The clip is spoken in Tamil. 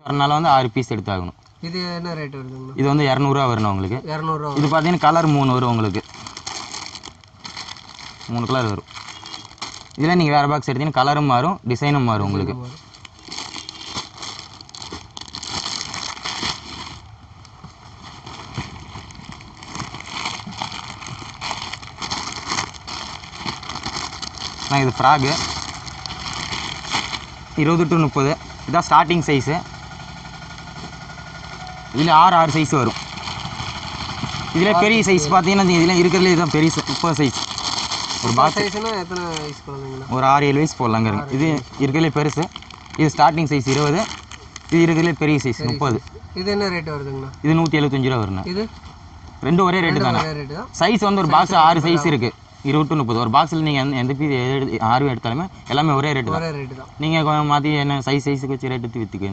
வரனால வந்து 6 பீஸ் எடுத்தாகணும். இது என்ன ரேட் வருதுங்க? இது வந்து 200 வரணும் உங்களுக்கு. 200. இது பார்த்தீங்கன்னா கலர் 3 வரும் உங்களுக்கு. 3 கலர் வரும். இதில் நீங்கள் வேறு பாக்ஸ் எடுத்தீங்கன்னா கலரும் மாறும், டிசைனும் மாறும் உங்களுக்கு. இது ஃப்ராகு 20 to 30. இதுதான் ஸ்டார்டிங் சைஸு. இதில் 6 சைஸ் வரும். இதில் பெரிய சைஸ் பார்த்தீங்கன்னா இதில் இருக்கிறதுல இதுதான் பெரிய 30 சைஸ். ஒரு பாக்ஸ் சைஸ்னா எத்தனை வயசு குழந்தைங்களா? ஒரு 6-7 வயசு போடலாங்க. இது இருக்கிறதுலே பெருசு. இது ஸ்டார்டிங் சைஸ் 20. இது இருக்கிறதுலே பெரிய சைஸ் 30. இது என்ன ரேட் வருதுங்கண்ணா? இது 175 ரூபா வருண்ணா. இது ரெண்டும் ஒரே ரேட்டு தானே. சைஸ் வந்து ஒரு பாக்ஸ் 6 சைஸ் இருக்குது. 20 to 30. ஒரு பாக்ஸில் நீங்கள் எந்த பீஸ் 6 எடுத்தாலுமே எல்லாமே ஒரே ரேட்டு தான். நீங்கள் மாற்றி என்ன சைஸுக்கு வச்சு ரேட்டு விற்றுக்க.